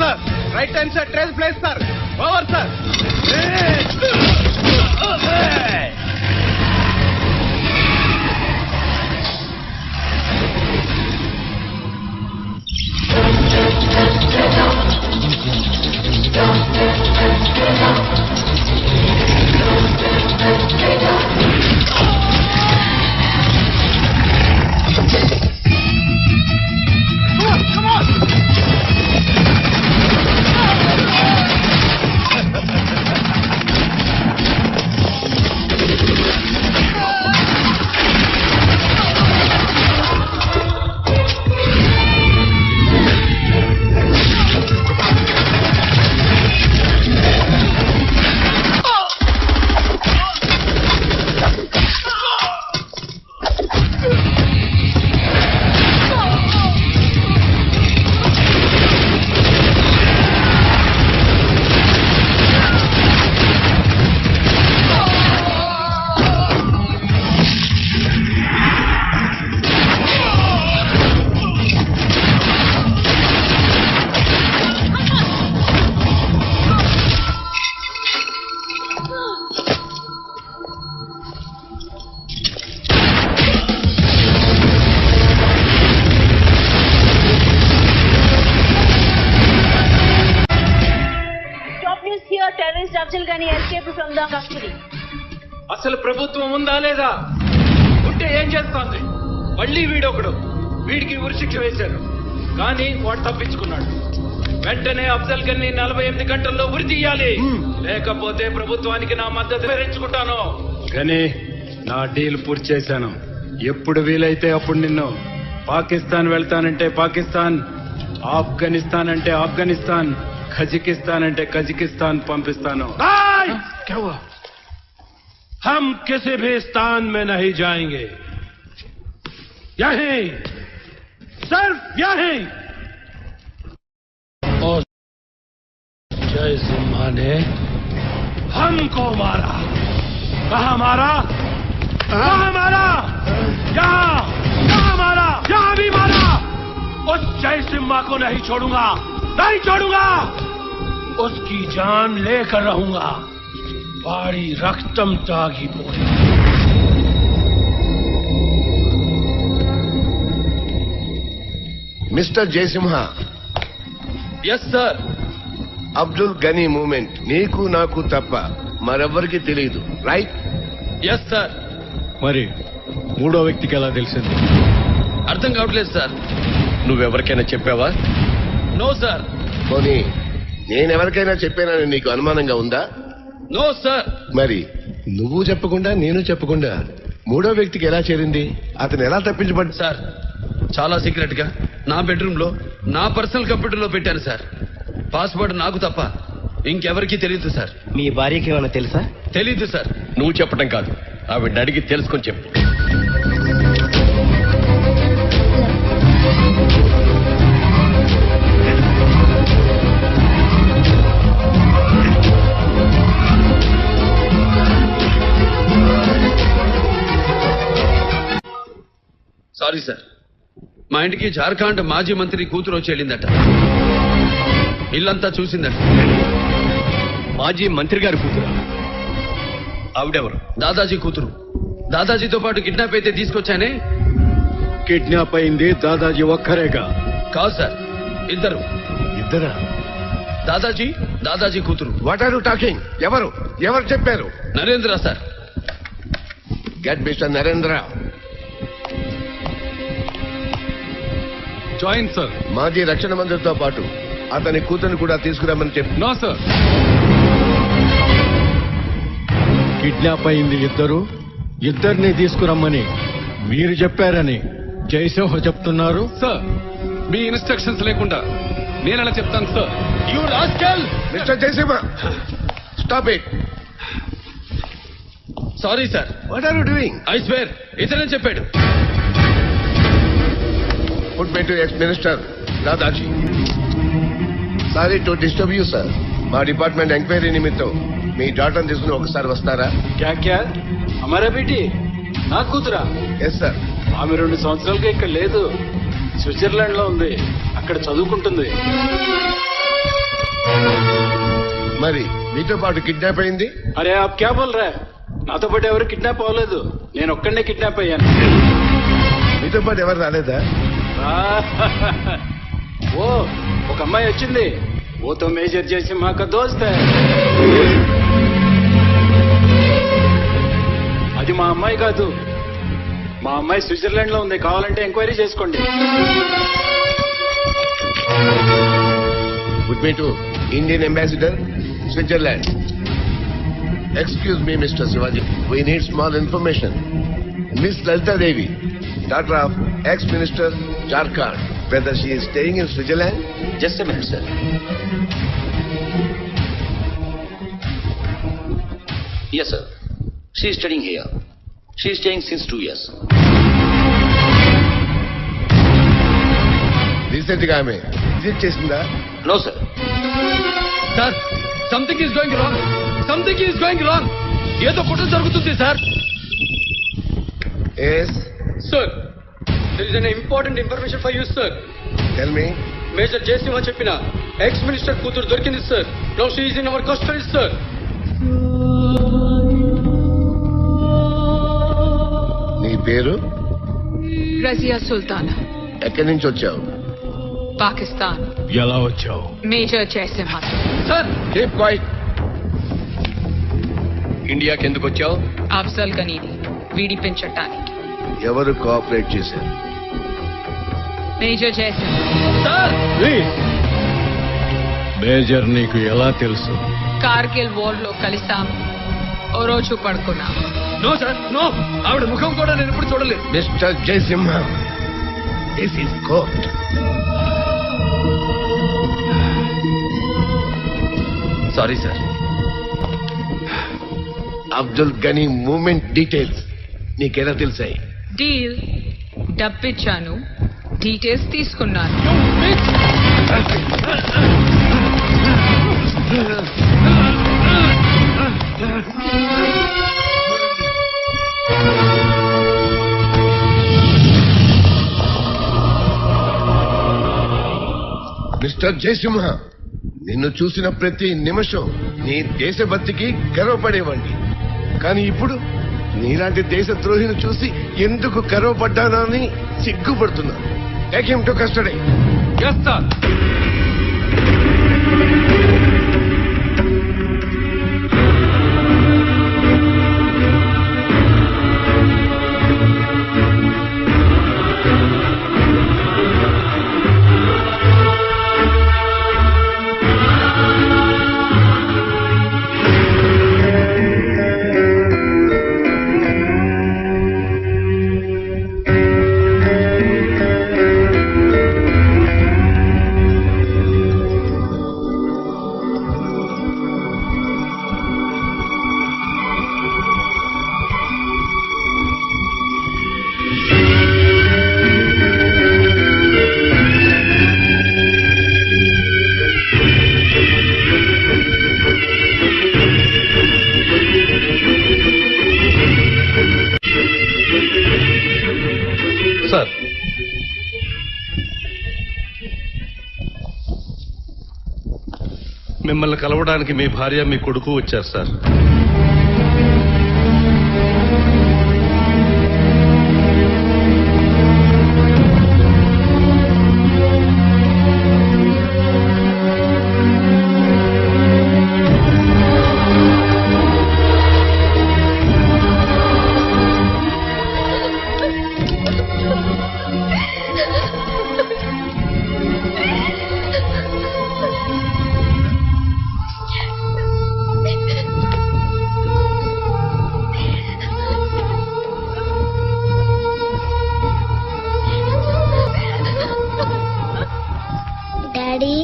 sir. Right hand sir, trail place sir. Over sir. అసలు ప్రభుత్వం ఉందా లేదా? ఉంటే ఏం చేస్తోంది? మళ్ళీ వీడొకడు, వీడికి ఉరిశిక్ష వేశారు, కానీ వాడు తప్పించుకున్నాడు. వెంటనే అఫ్జల్ గని 48 గంటల్లో ఉరి తీయాలి, లేకపోతే ప్రభుత్వానికి నా మద్దతు వివరించుకుంటాను. కానీ నా డీల్ పూర్తి చేశాను. ఎప్పుడు వీలైతే అప్పుడు నిన్ను పాకిస్తాన్ వెళ్తానంటే పాకిస్తాన్, ఆఫ్ఘనిస్తాన్ అంటే ఆఫ్ఘనిస్తాన్, కజకిస్తాన్ అంటే కజకిస్తాన్ పంపిస్తాను. हम किसी भी स्थान में नहीं जाएंगे, यहीं, सिर्फ यहीं। और जय सिम्हा ने हमको मारा। कहाँ मारा? कहाँ मारा? यहाँ मारा, यहाँ भी मारा। उस जय सिम्हा को नहीं छोड़ूंगा, नहीं छोड़ूंगा। उसकी जान लेकर रहूंगा, వాడి రక్తం తాగిపోయి. Mister Jayasimha. Yes sir. Abdul Gani moment నీకు నాకు తప్ప మరెవ్వరికి తెలియదు, రైట్? Yes sir. మరి మూడో వ్యక్తికి ఎలా తెలిసింది? అర్థం కావట్లేదు సార్. నువ్వెవరికైనా చెప్పావా? No sir. పోనీ నేనెవరికైనా చెప్పానని నీకు అనుమానంగా ఉందా? No sir. మరి నువ్వు చెప్పకుండా నేను చెప్పకుండా మూడో వ్యక్తికి ఎలా చేరింది? అతను ఎలా తప్పించబడ్డా? సార్, చాలా సీక్రెట్ గా నా బెడ్రూమ్ లో నా పర్సనల్ కంప్యూటర్ లో పెట్టాను సార్. పాస్వర్డ్ నాకు తప్ప ఇంకెవరికి తెలియదు సార్. మీ భార్యకి ఏమైనా తెలుసా? తెలీదు సార్. నువ్వు చెప్పడం కాదు, ఆవిడ అడిగి తెలుసుకొని చెప్పు. సారీ సార్, మా ఇంటికి జార్ఖండ్ మాజీ మంత్రి కూతురు వచ్చి వెళ్ళిందట. ఇల్లంతా చూసిందట. మాజీ మంత్రి గారి కూతురు? ఆవిడెవరు? దాదాజీ కూతురు. దాదాజీతో పాటు కిడ్నాప్ అయితే తీసుకొచ్చానే. కిడ్నాప్ అయింది దాదాజీ ఒక్కరేగా? కాదు సార్, ఇద్దరు. ఇద్దరా? దాదాజీ, దాదాజీ కూతురు. What are you talking? ఎవరు ఎవరు చెప్పారు? Narendra sir. Get mister Narendra. Join sir. మాజీ రక్షణ మంత్రితో పాటు అతని కూతురు కూడా తీసుకురామని చెప్పు. No sir. కిడ్నాప్ అయింది ఇద్దరు, ఇద్దరిని తీసుకురమ్మని మీరు చెప్పారని జయసింహ చెప్తున్నారు. సార్, మీ ఇన్స్ట్రక్షన్స్ లేకుండా నేను అలా చెప్తాను sir. You rascal. Mister Jayasimha, stop it. Sorry sir. What are you doing? I swear ఇతనే చెప్పాడు. Put me to ex-minister Dadaji. Sorry to disturb you, sir. మా డిపార్ట్మెంట్ ఎంక్వైరీ నిమిత్తం మీ డాటర్ని తీసుకుని ఒకసారి వస్తారా? క్యా క్యా హమారా బేటీ నా కూతురా? Yes sir. ఆమె 2 సంవత్సరాలుగా ఇక్కడ లేదు, స్విట్జర్లాండ్ లో ఉంది, అక్కడ చదువుకుంటుంది. మరి మీతో పాటు కిడ్నాప్ అయింది? అరే ఆప్ క్యా బోల్ రా? నాతో పాటు ఎవరు కిడ్నాప్ అవ్వలేదు, నేను ఒక్కడే కిడ్నాప్ అయ్యాను. మీతో పాటు ఎవరు రాలేదా? ఓ ఒక అమ్మాయి వచ్చింది, ఓతో మేజర్ చేసి మాకు దోస్త్ హై. అది మా అమ్మాయి కాదు, మా అమ్మాయి స్విట్జర్లాండ్ లో ఉంది, కావాలంటే ఎంక్వైరీ చేసుకోండి. Put me to Indian Ambassador, Switzerland. Excuse me, Mr. Shivaji. We need small information. Miss Lalita Devi, daughter of ex-minister Jharkhand, whether she is staying in Switzerland? Just a minute, sir. Yes, sir. She is studying here. She is staying since 2 years. Recent గా ఆమె visit చేసిందా? No, sir. Sir something is going wrong, something is going wrong. ఏదో కుట్ర జరుగుతుంది sir. Yes, sir there is an important information for you sir. tell me. Major Jayasimha చెప్పిన ex minister కూతురు దొరికింది sir. Now she is in our custody sir. నీ పేరు? రజియా సుల్తానా, ఎక్కడి నుంచి వచ్చావు? పాకిస్తాన్. ఎలా వచ్చావు? Major Jayasimha. Sir Keep quiet. ఇండియాకి ఎందుకు వచ్చావు? అఫ్జల్ గనీని విడిపించటానికి. ఎవరు కోఆపరేట్ చేశారు? మేజర్ జయసింహ. సార్ మేజర్ నీకు ఎలా తెలుసు? కార్గిల్ వార్ లో కలిసాం, ఓ రోజు పడుకున్నాం. నో సార్ నో, ఆవిడ ముఖం కూడా నేను ఎప్పుడు చూడలేదు. Mister Jayasimha, this is court. Sorry, sir. Abdul Gani moment details నీకెలా తెలిసాయి? డీల్ డబ్బిచ్చాను, డీటెయిల్స్ తీసుకున్నాను. మిస్టర్ జయసింహ, నిన్ను చూసిన ప్రతి నిమిషం నీ దేశభక్తికి గర్వపడేవాడిని. కానీ ఇప్పుడు నీలాంటి దేశద్రోహిని చూసి ఎందుకు గర్వపడ్డానా అని సిగ్గుపడుతున్నాను. Take him to custody. Yes sir. Sir మిమ్మల్ని కలవడానికి మీ భార్య మీ కొడుకు వచ్చారు సార్. డాడీ,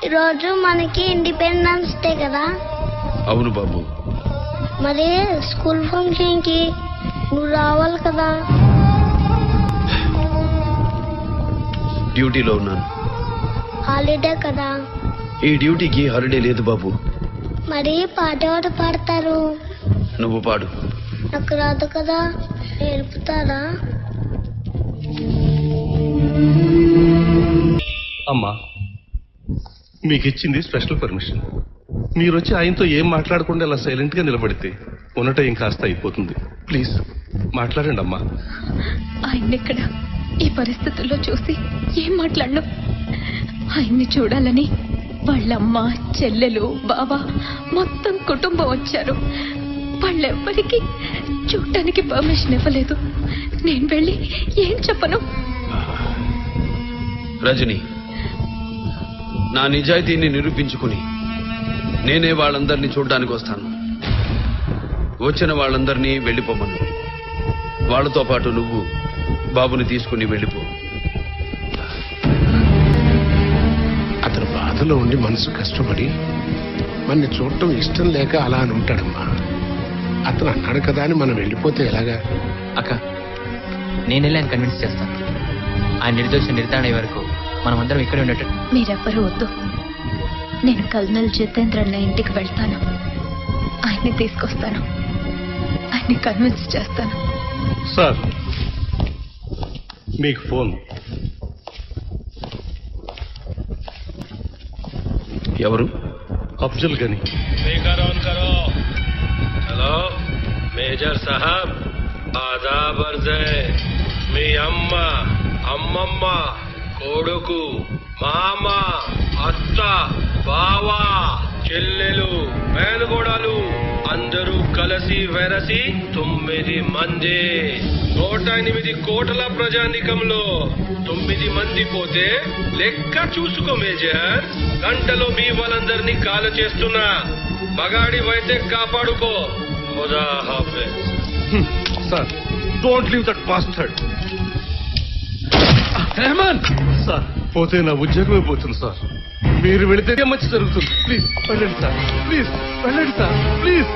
ఈరోజు మనకి ఇండిపెండెన్స్ డే కదా? అవును బాబు. మరి స్కూల్ ఫంక్షన్ కి నువ్వు రావాలి కదా? డ్యూటీలో ఉన్నాను. హాలిడే కదా? ఈ డ్యూటీకి హాలిడే లేదు బాబు. మరి పాట ఎవరు పాడతారు? నువ్వు పాడు. నాకు రాదు కదా, నేర్పుతారా? అమ్మా మీకు ఇచ్చింది స్పెషల్ పర్మిషన్. మీరు వచ్చి ఆయనతో ఏం మాట్లాడకుండా అలా సైలెంట్ గా నిలబడితే ఉన్నట ఏం కాస్త అయిపోతుంది. ప్లీజ్ మాట్లాడండి అమ్మా. ఆయన్నిక్కడ ఈ పరిస్థితుల్లో చూసి ఏం మాట్లాడను. ఆయన్ని చూడాలని వాళ్ళమ్మ, చెల్లెలు, బావ మొత్తం కుటుంబం వచ్చారు. వాళ్ళెవ్వరికి చూడటానికి పర్మిషన్ ఇవ్వలేదు. నేను వెళ్ళి ఏం చెప్పను? రజని, నా నిజాయితీని నిరూపించుకుని నేనే వాళ్ళందరినీ చూడడానికి వస్తాను. వచ్చిన వాళ్ళందరినీ వెళ్ళిపోమను. వాళ్ళతో పాటు నువ్వు బాబుని తీసుకుని వెళ్ళిపో. అతను బాధలో ఉండి మనసు కష్టపడి మనని చూడటం ఇష్టం లేక అలా అని ఉంటాడమ్మా. అతను అన్నాడు కదా అని మనం వెళ్ళిపోతే ఎలాగా? అక్క, నేను వెళ్ళి ఆయన కన్విన్స్ చేస్తాను. ఆయన నిర్దోష నిర్ధారణ అయ్యే వరకు మనం అందరం ఇక్కడే ఉండేట్టు. మీరెవ్వరూ వద్దు. నేను కల్నల్ జితేంద్రన్న ఇంటికి వెళ్తాను. ఆయన్ని తీసుకొస్తాను. ఆయన్ని కన్విన్స్ చేస్తాను. సార్, మీకు ఫోన్. ఎవరు? అఫ్జల్ గని. స్పీకర్ ఆన్ కరో. హలో మేజర్ సాహబ్, ఆదాబ్ అర్జ్ హై. మీ అమ్మ, అమ్మమ్మ, కొడుకు, మామ, అత్త, బావ, చెల్లెలు, మేనగోడాలు అందరూ కలిసి వెరసి 9 మంది. 108 కోట్ల ప్రజానికంలో 9 మంది పోతే లెక్క చూసుకో మేజర్. గంటలో మీ వాళ్ళందరినీ కాల చేస్తున్నా. మగాడివైతే కాపాడుకో. ఖుదా హాఫిజ్. Sir, don't leave that bastard. Rehman sir, పోతే నా ఉద్యోగమే పోతుంది సార్. మీరు వెళితే మంచి జరుగుతుంది. ప్లీజ్ వెళ్ళండి సార్. ప్లీజ్ వెళ్ళండి సార్. ప్లీజ్.